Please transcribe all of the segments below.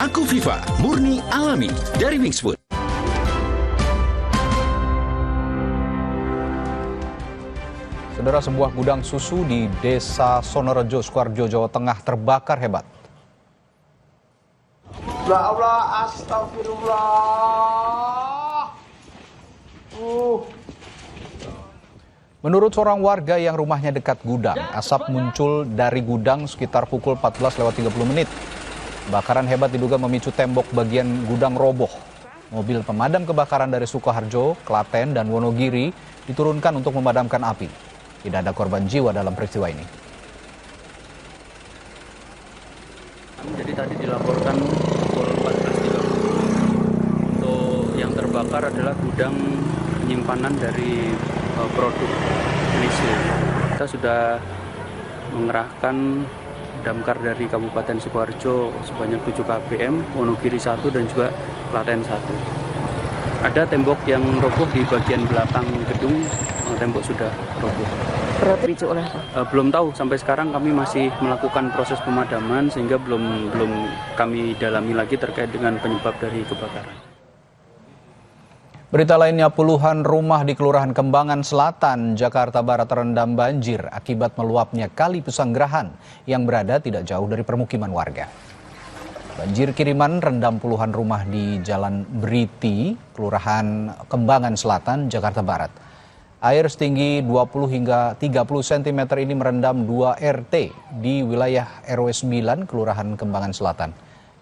Aku Viva, murni alami dari Wings Food. Saudara, sebuah gudang susu di Desa Sonorejo, Sukoharjo, Jawa Tengah terbakar hebat. Ya Allah, astagfirullah. Menurut seorang warga yang rumahnya dekat gudang, asap muncul dari gudang sekitar pukul 14.30. Kebakaran hebat diduga memicu tembok bagian gudang roboh. Mobil pemadam kebakaran dari Sukoharjo, Klaten, dan Wonogiri diturunkan untuk memadamkan api. Tidak ada korban jiwa dalam peristiwa ini. Jadi tadi dilaporkan pukul 14.30 untuk yang terbakar adalah gudang penyimpanan dari produk Nestle. Kita sudah mengerahkan damkar dari Kabupaten Sukoharjo sebanyak 7 kpm, Wonogiri 1 dan juga Klaten 1. Ada tembok yang roboh di bagian belakang gedung, tembok sudah roboh. Berarti oleh Belum tahu, sampai sekarang kami masih melakukan proses pemadaman sehingga belum kami dalami lagi terkait dengan penyebab dari kebakaran. Berita lainnya, puluhan rumah di Kelurahan Kembangan Selatan, Jakarta Barat terendam banjir akibat meluapnya Kali Pesanggerahan yang berada tidak jauh dari permukiman warga. Banjir kiriman rendam puluhan rumah di Jalan Briti, Kelurahan Kembangan Selatan, Jakarta Barat. Air setinggi 20 hingga 30 cm ini merendam 2 RT di wilayah RW 9, Kelurahan Kembangan Selatan.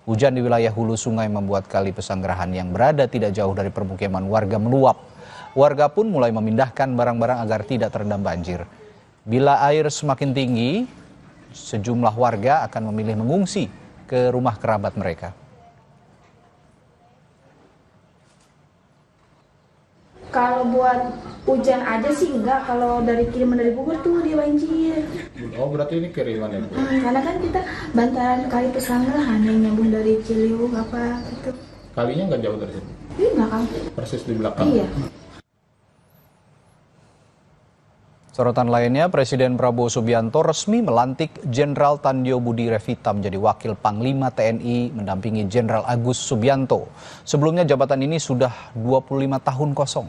Hujan di wilayah hulu sungai membuat Kali Pesanggerahan yang berada tidak jauh dari permukiman warga meluap. Warga pun mulai memindahkan barang-barang agar tidak terendam banjir. Bila air semakin tinggi, sejumlah warga akan memilih mengungsi ke rumah kerabat mereka. Kalau buat hujan aja sih enggak, kalau dari kiriman dari Bogor tuh dia banjir. Oh, berarti ini kiriman ya, Bu? Karena kan kita bantaran Kali Pesanggerahan yang nyambung dari Ciliwung apa gitu. Kalinya nggak jauh dari sini? Di belakang. Persis di belakang? Iya. Sorotan lainnya, Presiden Prabowo Subianto resmi melantik Jenderal Tandjo Budi Revita menjadi Wakil Panglima TNI mendampingi Jenderal Agus Subianto. Sebelumnya jabatan ini sudah 25 tahun kosong.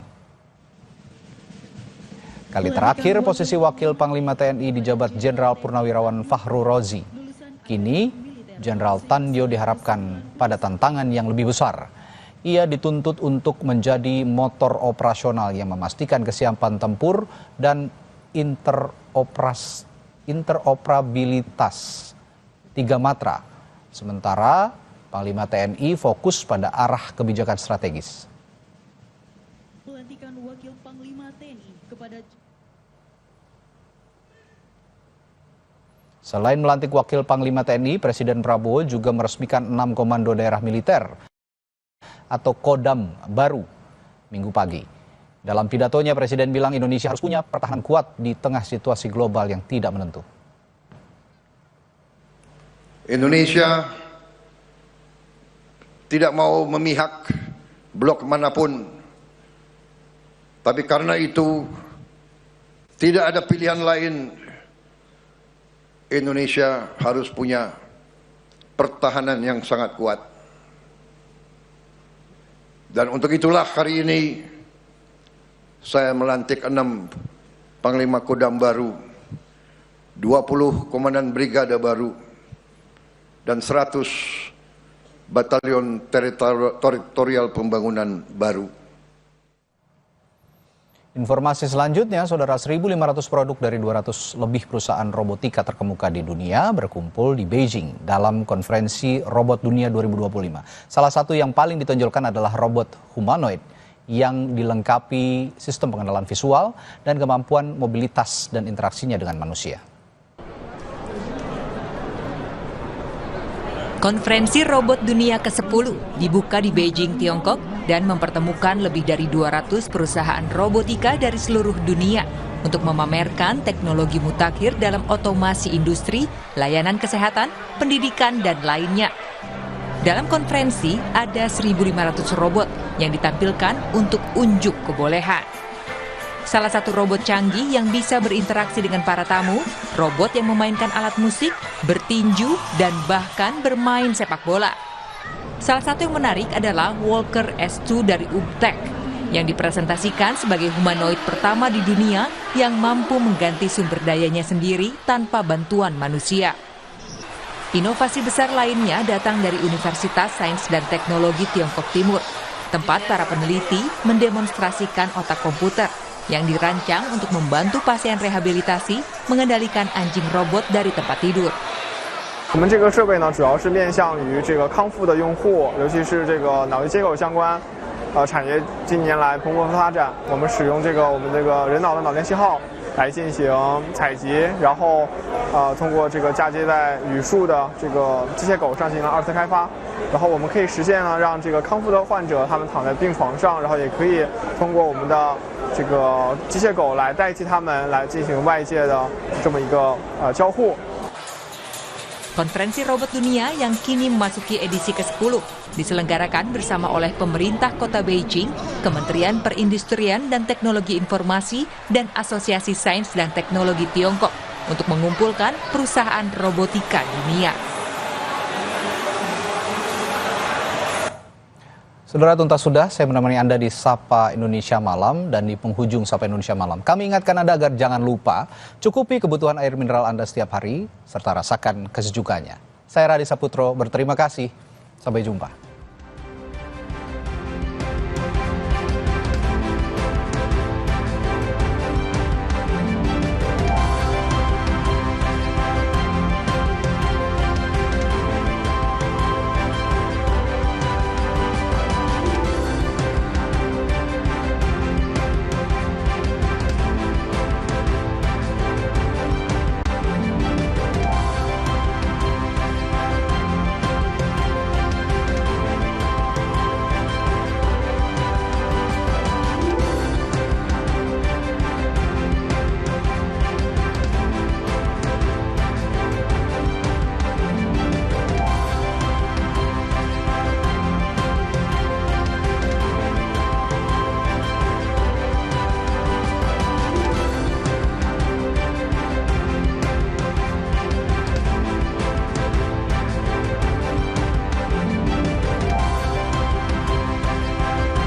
Kali terakhir posisi Wakil Panglima TNI dijabat Jenderal Purnawirawan Fahru Rozi. Kini Jenderal Tandjo diharapkan pada tantangan yang lebih besar. Ia dituntut untuk menjadi motor operasional yang memastikan kesiapan tempur dan interoperabilitas 3 matra. Sementara Panglima TNI fokus pada arah kebijakan strategis. Pelantikan Wakil Panglima TNI kepada Selain melantik Wakil Panglima TNI, Presiden Prabowo juga meresmikan 6 komando daerah militer atau Kodam baru Minggu pagi. Dalam pidatonya, Presiden bilang Indonesia harus punya pertahanan kuat di tengah situasi global yang tidak menentu. Indonesia tidak mau memihak blok manapun, tapi karena itu tidak ada pilihan lain. Indonesia harus punya pertahanan yang sangat kuat. Dan untuk itulah hari ini saya melantik 6 Panglima Kodam baru, 20 Komandan Brigade baru, dan 100 Batalion Teritorial Pembangunan baru. Informasi selanjutnya, saudara, 1.500 produk dari 200 lebih perusahaan robotika terkemuka di dunia berkumpul di Beijing dalam konferensi Robot Dunia 2025. Salah satu yang paling ditonjolkan adalah robot humanoid yang dilengkapi sistem pengenalan visual dan kemampuan mobilitas dan interaksinya dengan manusia. Konferensi Robot Dunia ke-10 dibuka di Beijing, Tiongkok dan mempertemukan lebih dari 200 perusahaan robotika dari seluruh dunia untuk memamerkan teknologi mutakhir dalam otomasi industri, layanan kesehatan, pendidikan, dan lainnya. Dalam konferensi ada 1.500 robot yang ditampilkan untuk unjuk kebolehan. Salah satu robot canggih yang bisa berinteraksi dengan para tamu, robot yang memainkan alat musik, bertinju, dan bahkan bermain sepak bola. Salah satu yang menarik adalah Walker S2 dari UBTEK yang dipresentasikan sebagai humanoid pertama di dunia yang mampu mengganti sumber dayanya sendiri tanpa bantuan manusia. Inovasi besar lainnya datang dari Universitas Sains dan Teknologi Tiongkok Timur, tempat para peneliti mendemonstrasikan otak komputer yang dirancang untuk membantu pasien rehabilitasi mengendalikan anjing robot dari tempat tidur. 我们这个设备呢，主要是面向于这个康复的用户，尤其是这个脑力接口相关，产业近年来蓬勃发展。我们使用我们人脑的脑电信号来进行采集，然后通过这个嫁接在语数的这个机械狗上进行了2次开发，然后我们可以实现呢，让这个康复的患者他们躺在病床上，然后也可以通过我们的这个机械狗来代替他们来进行外界的这么一个交互。 Konferensi Robot Dunia yang kini memasuki edisi ke-10 diselenggarakan bersama oleh pemerintah kota Beijing, Kementerian Perindustrian dan Teknologi Informasi, dan Asosiasi Sains dan Teknologi Tiongkok untuk mengumpulkan perusahaan robotika dunia. Saudara, tuntas sudah saya menemani Anda di Sapa Indonesia Malam dan di penghujung Sapa Indonesia Malam. Kami ingatkan Anda agar jangan lupa cukupi kebutuhan air mineral Anda setiap hari serta rasakan kesejukannya. Saya Radi Saputro berterima kasih. Sampai jumpa.